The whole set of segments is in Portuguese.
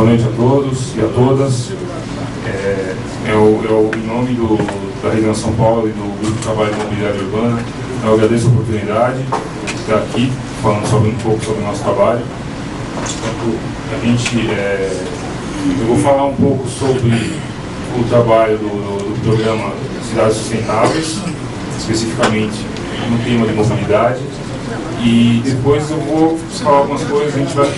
Boa noite a todos e a todas. Em nome da Região São Paulo e do Grupo de Trabalho de Mobilidade Urbana, eu agradeço a oportunidade de estar aqui falando um pouco sobre o nosso trabalho. Eu vou falar um pouco sobre o trabalho do programa Cidades Sustentáveis, especificamente no tema de mobilidade. E depois eu vou falar algumas coisas, a gente vai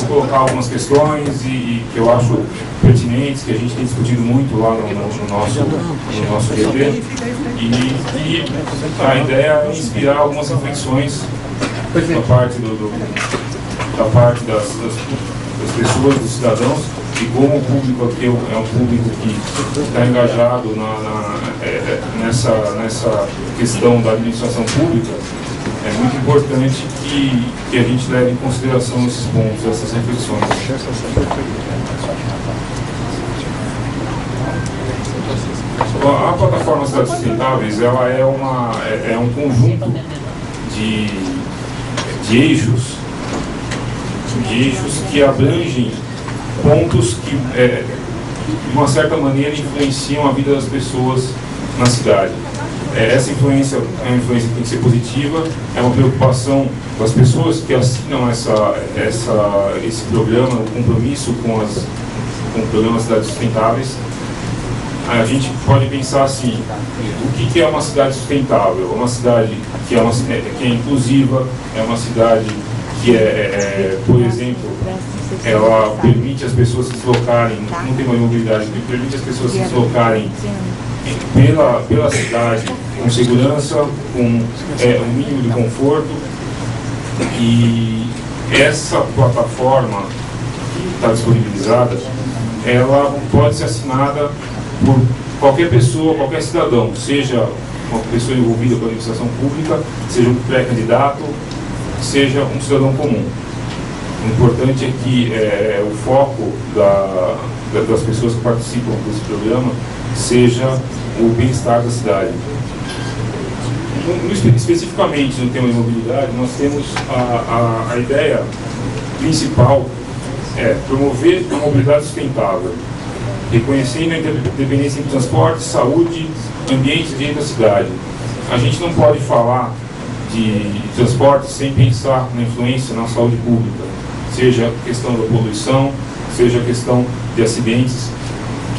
colocar algumas questões que eu acho pertinentes, que a gente tem discutido muito lá no nosso GT. E a ideia é inspirar algumas reflexões da parte das pessoas, dos cidadãos, e como o público aqui é um público que está engajado nessa questão da administração pública. É muito importante que a gente leve em consideração esses pontos, essas reflexões. A plataforma Cidades Sustentáveis, ela é um conjunto de eixos que abrangem pontos que, de uma certa maneira, influenciam a vida das pessoas na cidade. Essa influência é uma influência que tem que ser positiva, é uma preocupação das pessoas que assinam esse programa, o compromisso com o programa Cidades Sustentáveis. A gente pode pensar assim: o que é uma cidade sustentável? É uma cidade que é inclusiva, é uma cidade que por exemplo, ela permite as pessoas se deslocarem, não tem uma mobilidade, permite as pessoas se deslocarem pela cidade com segurança, com um mínimo de conforto. E essa plataforma que está disponibilizada, ela pode ser assinada por qualquer pessoa, qualquer cidadão, seja uma pessoa envolvida com a administração pública, seja um pré-candidato, seja um cidadão comum. O importante é que o foco das pessoas que participam desse programa seja o bem-estar da cidade. Especificamente no tema de mobilidade, nós temos a ideia principal promover a mobilidade sustentável, reconhecendo a independência entre transporte, saúde, ambiente e direito da cidade. A gente não pode falar de transporte sem pensar na influência na saúde pública, seja a questão da poluição, seja a questão de acidentes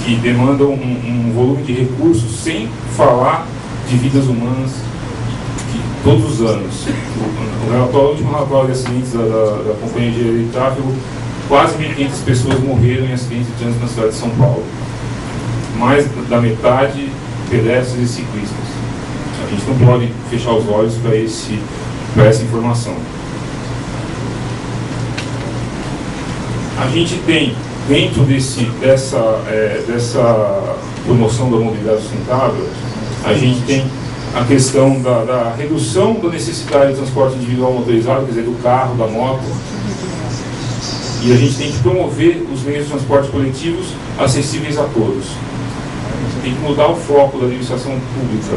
que demandam um volume de recursos, sem falar de vidas humanas todos os anos. O último relatório de acidentes da Companhia de Engenharia de Tráfego, quase 1.500 pessoas morreram em acidentes de trânsito na cidade de São Paulo. Mais da metade pedestres e ciclistas. A gente não pode fechar os olhos para essa informação. A gente tem, dentro dessa promoção da mobilidade sustentável, a gente tem a questão da redução da necessidade de transporte individual motorizado, quer dizer, do carro, da moto. E a gente tem que promover os meios de transporte coletivos acessíveis a todos. Tem que mudar o foco da administração pública.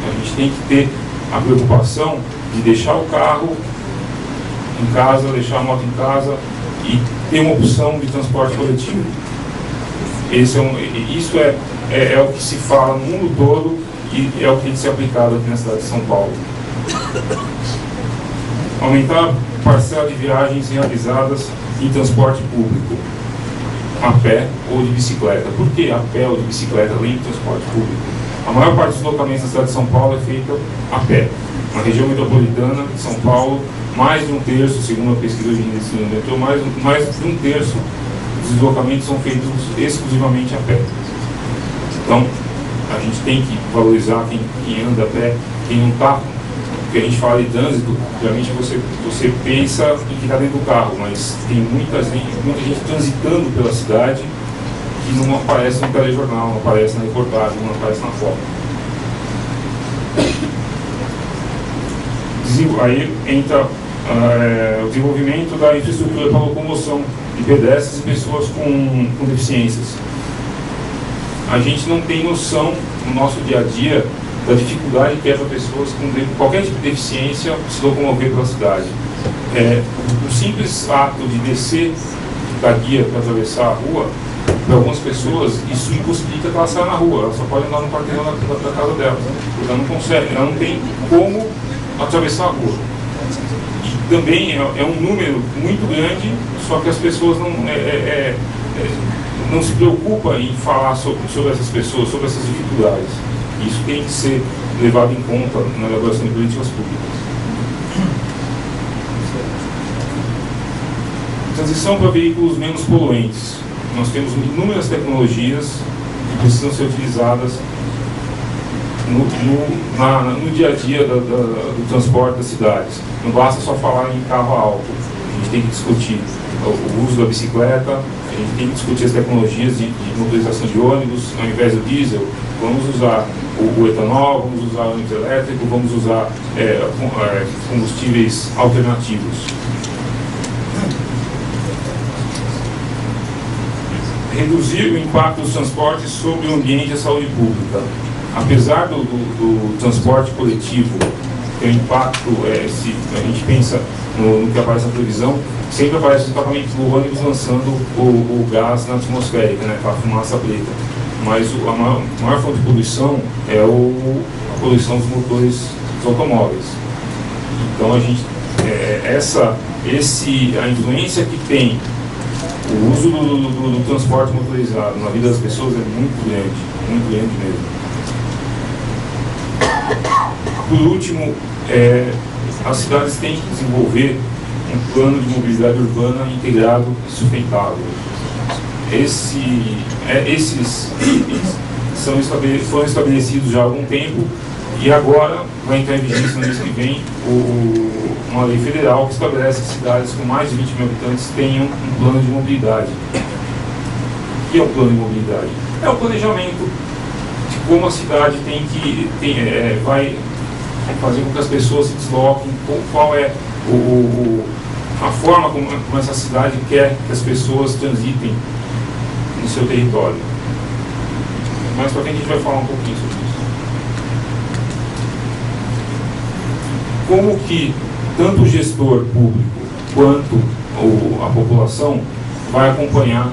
A gente tem que ter a preocupação de deixar o carro em casa, deixar a moto em casa e ter uma opção de transporte coletivo. Isso é o que se fala no mundo todo e é o que tem que ser aplicado aqui na cidade de São Paulo. Aumentar a parcela de viagens realizadas em transporte público, a pé ou de bicicleta. Por que a pé ou de bicicleta, além do transporte público? A maior parte dos deslocamentos da cidade de São Paulo é feita a pé. Na região metropolitana de São Paulo, mais de um terço, segundo a pesquisa de índice do metrô, mais de um terço dos deslocamentos são feitos exclusivamente a pé. Então, a gente tem que valorizar quem anda a pé, quem não está. Porque a gente fala de trânsito, realmente você pensa em que está dentro do carro, mas tem muita gente transitando pela cidade que não aparece no telejornal, não aparece na reportagem, não aparece na foto. Aí entra o desenvolvimento da infraestrutura para locomoção de pedestres e pessoas com deficiências. A gente não tem noção no nosso dia a dia da dificuldade que é para pessoas com qualquer tipo de deficiência se locomover pela cidade. O simples ato de descer da guia para atravessar a rua, para algumas pessoas isso impossibilita que ela saia na rua, ela só pode andar no quarteirão da casa dela, porque ela não consegue, ela não tem como atravessar a rua. E também é um número muito grande, só que as pessoas não se preocupam em falar sobre essas pessoas, sobre essas dificuldades. Isso tem que ser levado em conta na elaboração de políticas públicas. Transição para veículos menos poluentes. Nós temos inúmeras tecnologias que precisam ser utilizadas no dia a dia do transporte das cidades. Não basta só falar em carro alto, a gente tem que discutir o uso da bicicleta, a gente tem que discutir as tecnologias de motorização de ônibus. Ao invés do diesel, vamos usar o etanol, vamos usar o ônibus elétrico, vamos usar combustíveis alternativos. Reduzir o impacto dos transportes sobre o ambiente e a saúde pública. Apesar do transporte coletivo ter um impacto, se a gente pensa no que aparece na televisão, sempre aparece o escapamento do ônibus lançando o gás na atmosférica, né, aquela fumaça preta. Mas a maior fonte de poluição é a poluição dos motores dos automóveis. Então a gente, a influência que tem o uso do transporte motorizado na vida das pessoas é muito grande mesmo. Por último, as cidades têm que desenvolver um plano de mobilidade urbana integrado e sustentável. Esses foram estabelecidos já há algum tempo e agora vai entrar em vigência no mês que vem uma lei federal que estabelece que cidades com mais de 20 mil habitantes tenham um plano de mobilidade. O que é o plano de mobilidade? É o planejamento de como a cidade vai fazer com que as pessoas se desloquem, qual é a forma como essa cidade quer que as pessoas transitem no seu território. Mais para frente a gente vai falar um pouquinho sobre isso. Como que tanto o gestor público quanto a população vai acompanhar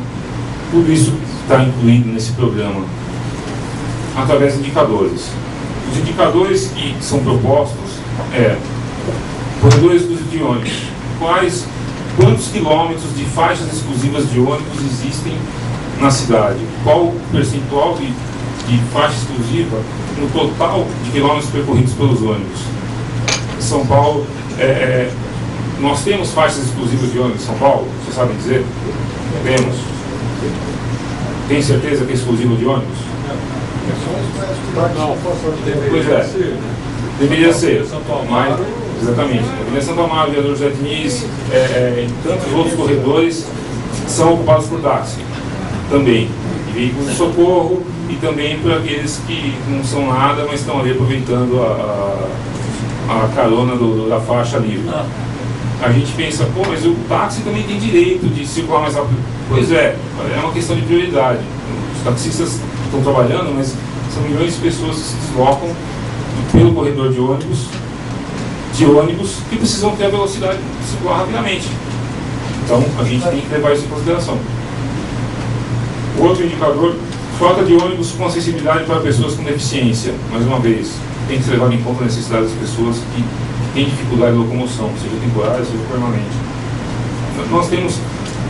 tudo isso que está incluído nesse programa? Através de indicadores. Os indicadores que são propostos corredores de ônibus. Quantos quilômetros de faixas exclusivas de ônibus existem na cidade? Qual o percentual de faixa exclusiva no total de quilômetros percorridos pelos ônibus? São Paulo, nós temos faixas exclusivas de ônibus em São Paulo? Vocês sabem dizer? Temos. Tem certeza que é exclusiva de ônibus? Não, pois é, deveria ser, mas, exatamente, a Avenida Santo Amaro, Vereador José Diniz, e tantos outros corredores são ocupados por táxi, também, e veículos de socorro, e também por aqueles que não são nada, mas estão ali aproveitando a carona da faixa livre. A gente pensa, mas o táxi também tem direito de circular mais rápido. Pois é uma questão de prioridade. Os taxistas estão trabalhando, mas são milhões de pessoas que se deslocam pelo corredor de ônibus que precisam ter a velocidade de circular rapidamente. Então, a gente tem que levar isso em consideração. O outro indicador, frota de ônibus com acessibilidade para pessoas com deficiência. Mais uma vez, tem que ser levado em conta a necessidade das pessoas que têm dificuldade de locomoção, seja temporária, seja permanente. Nós temos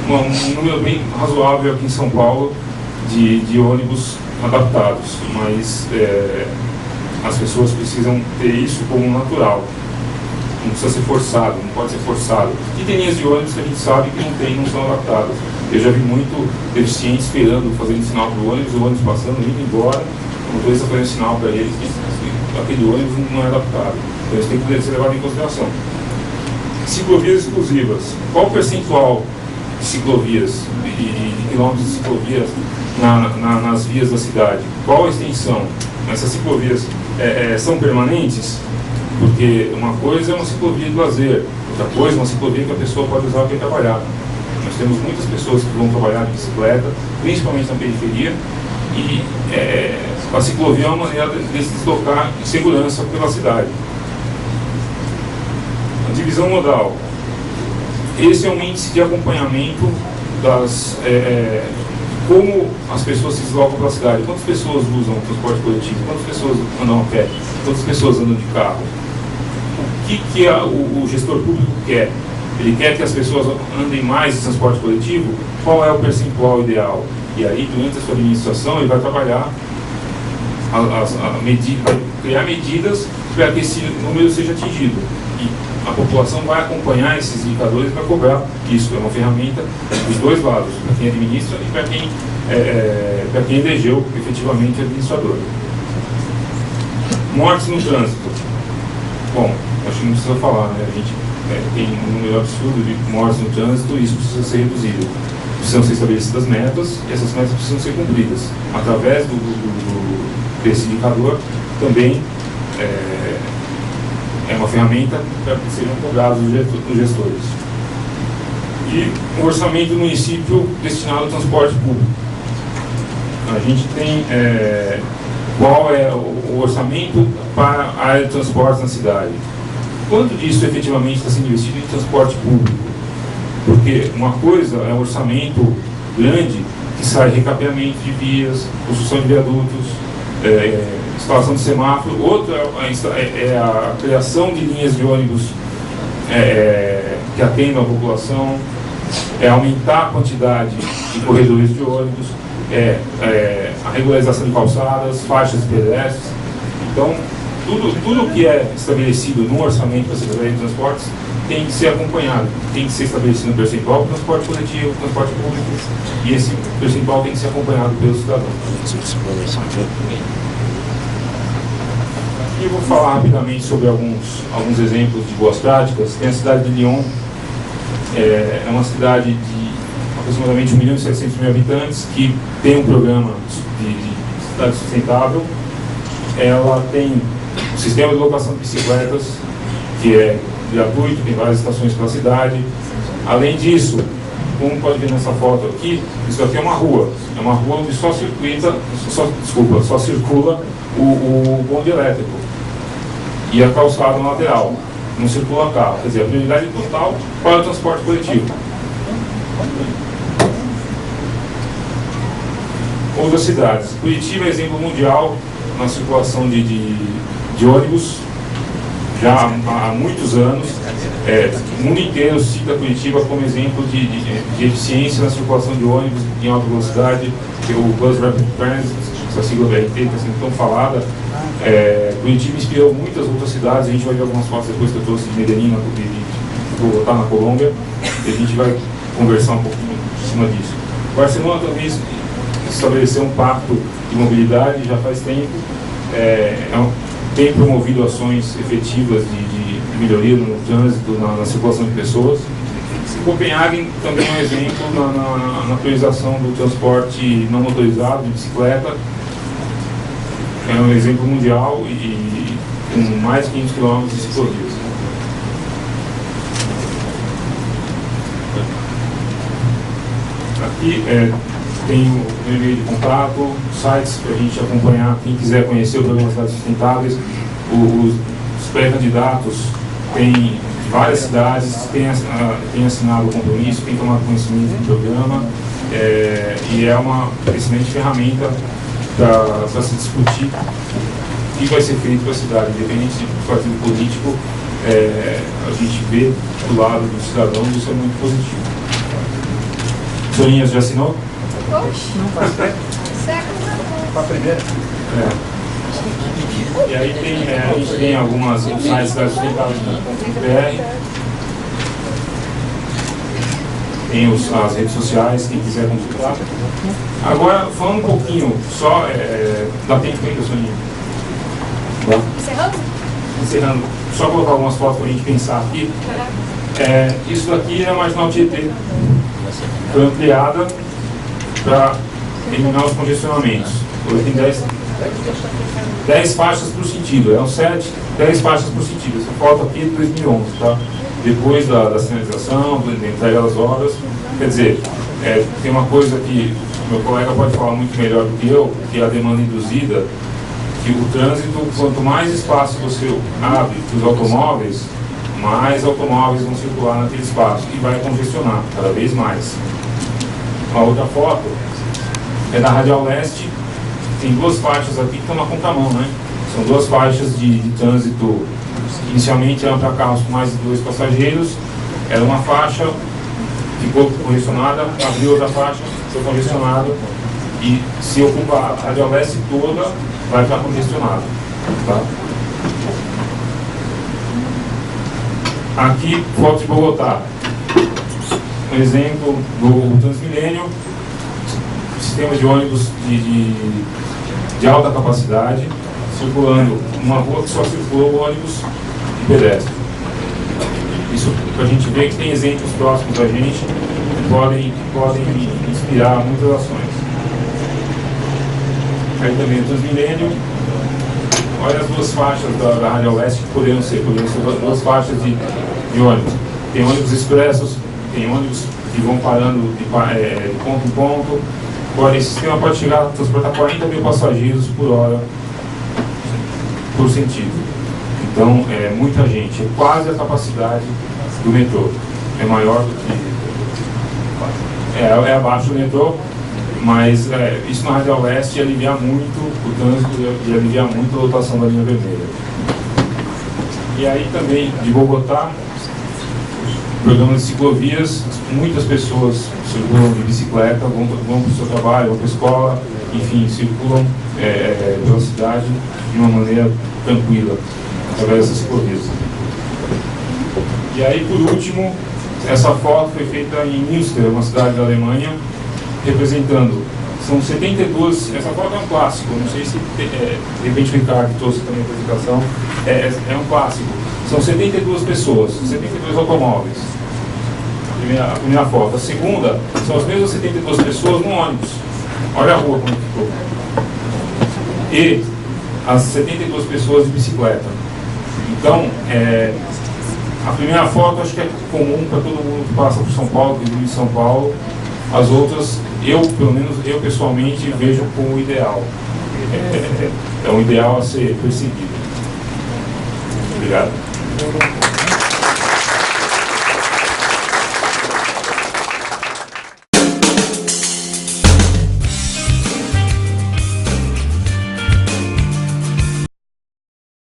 um número bem razoável aqui em São Paulo de ônibus adaptados, mas as pessoas precisam ter isso como natural. Não precisa ser forçado, não pode ser forçado. E tem linhas de ônibus que a gente sabe que não são adaptadas. Eu já vi muito deficiente esperando, fazendo sinal para o ônibus passando, indo embora, o motorista fazendo sinal para eles, que aquele ônibus não é adaptado. Então isso tem que ser levado em consideração. Ciclovias exclusivas. Qual o percentual de ciclovias, de quilômetros de ciclovias nas vias da cidade? Qual a extensão? Essas ciclovias são permanentes? Porque uma coisa é uma ciclovia de lazer, outra coisa é uma ciclovia que a pessoa pode usar para ir trabalhar. Nós temos muitas pessoas que vão trabalhar de bicicleta, principalmente na periferia, e a ciclovia é uma maneira de se deslocar em segurança pela cidade. A divisão modal. Esse é um índice de acompanhamento como as pessoas se deslocam para a cidade. Quantas pessoas usam o transporte coletivo? Quantas pessoas andam a pé? Quantas pessoas andam de carro? O que o gestor público quer? Ele quer que as pessoas andem mais de transporte coletivo? Qual é o percentual ideal? E aí, durante a sua administração, ele vai trabalhar, vai criar medidas para que esse número seja atingido. E a população vai acompanhar esses indicadores para cobrar isso. É uma ferramenta dos dois lados, para quem administra e para quem elegeu efetivamente o administrador. Mortes no trânsito. Bom, acho que não precisa falar, né? A gente tem um número absurdo de mortes no trânsito e isso precisa ser reduzido. Precisam ser estabelecidas metas e essas metas precisam ser cumpridas. Através desse indicador, também é uma ferramenta para que sejam cobrados os gestores. E o orçamento do município destinado ao transporte público. A gente tem qual é o orçamento para a área de transportes na cidade. Quanto disso efetivamente está sendo investido em transporte público? Porque uma coisa é um orçamento grande que sai recapeamento de vias, construção de viadutos, instalação de semáforo. Outra é a criação de linhas de ônibus que atendam a população, é aumentar a quantidade de corredores de ônibus, a regularização de calçadas, faixas de pedestres. Então, tudo que é estabelecido no orçamento da Secretaria de Transportes tem que ser acompanhado, tem que ser estabelecido um percentual para o transporte coletivo, transporte público, e esse percentual tem que ser acompanhado pelos cidadãos. E eu vou falar rapidamente sobre alguns exemplos de boas práticas. Tem a cidade de Lyon, é uma cidade de aproximadamente 1.700.000 habitantes, que tem um programa de cidade sustentável. Ela tem um sistema de locação de bicicletas, que é gratuito, tem várias estações pela cidade. Além disso, como pode ver nessa foto aqui, isso aqui é uma rua onde só circula o bonde elétrico e a calçada lateral, não circula carro, quer dizer, a prioridade total para o transporte coletivo. Outras cidades, Curitiba é exemplo mundial na circulação de ônibus, já há muitos anos. O mundo inteiro cita Curitiba como exemplo de eficiência na circulação de ônibus em alta velocidade, que o Bus Rapid Transit, essa sigla BRT que está sendo tão falada. Curitiba inspirou muitas outras cidades. A gente vai ver algumas fotos depois que eu trouxe de Medellín, de Bogotá, na Colômbia, e a gente vai conversar um pouquinho em cima disso. Barcelona também estabeleceu um pacto de mobilidade já faz tempo, tem promovido ações efetivas de melhoria no trânsito, na circulação de pessoas. Copenhague também é um exemplo na priorização do transporte não motorizado, de bicicleta. É um exemplo mundial e com mais de 500 km de ciclovias. Aqui tem o e-mail de contato, sites para a gente acompanhar, quem quiser conhecer o programa Cidades Sustentáveis. Os pré-candidatos têm várias cidades, têm assinado o compromisso, têm tomado conhecimento do programa, e é uma excelente ferramenta para se discutir o que vai ser feito para a cidade, independente do partido político. A gente vê do lado dos cidadãos, isso é muito positivo. Soninhas, já assinou? Oxe, não faz certo. Para a primeira. E aí a gente tem algumas sites da sustentável.br, tem as redes sociais, quem quiser consultar. Agora, falando um pouquinho, só dá tempo ainda, Soninha? Encerrando, só colocar algumas fotos para a gente pensar aqui. Isso daqui é a Marginal Tietê, foi ampliada para eliminar os congestionamentos. Hoje tem 10 faixas por sentido, 10 faixas por sentido. Essa foto aqui é de 2011, tá? Depois da sinalização, da entrega das obras. Quer dizer, tem uma coisa que meu colega pode falar muito melhor do que eu, que é a demanda induzida, que o trânsito, quanto mais espaço você abre para os automóveis, mais automóveis vão circular naquele espaço e vai congestionar cada vez mais. A outra foto é da Radial Leste. Tem duas faixas aqui que estão na contramão, né? São duas faixas de trânsito. Inicialmente eram para carros com mais de 2 passageiros. Era uma faixa, ficou congestionada, abriu outra faixa, ficou congestionada. E se ocupa a Radial Leste toda, vai estar congestionada. Tá? Aqui, foto de Bogotá. Um exemplo do Transmilênio. Sistema de ônibus de alta capacidade, circulando numa rua que só circulou ônibus e pedestre. Isso para a gente ver que tem exemplos próximos da gente que podem inspirar muitas ações. Aí também o Transmilênio. Olha as duas faixas da Radial Leste que poderiam ser duas faixas de ônibus. Tem ônibus expressos, tem ônibus que vão parando de ponto em ponto. Agora, esse sistema pode chegar a transportar 40 mil passageiros por hora por sentido. Então, é muita gente, é quase a capacidade do metrô. É maior do que... É abaixo do metrô, mas isso na Radial Leste ia aliviar muito o trânsito e aliviar muito a lotação da linha vermelha. E aí também, de Bogotá, programa de ciclovias, muitas pessoas circulam de bicicleta, vão para o seu trabalho, vão para a escola, enfim, circulam pela cidade de uma maneira tranquila, através dessas ciclovias. E aí, por último, essa foto foi feita em Münster, uma cidade da Alemanha, representando, são 72, essa foto é um clássico, não sei se de repente o Ricardo trouxe também a apresentação, é um clássico. São 72 pessoas, 72 automóveis. A primeira foto. A segunda, são as mesmas 72 pessoas no ônibus. Olha a rua como ficou. E as 72 pessoas de bicicleta. Então, a primeira foto acho que é comum para todo mundo que passa por São Paulo, que vive em São Paulo. As outras, pelo menos eu pessoalmente, vejo como ideal. É um ideal a ser perseguido. Obrigado.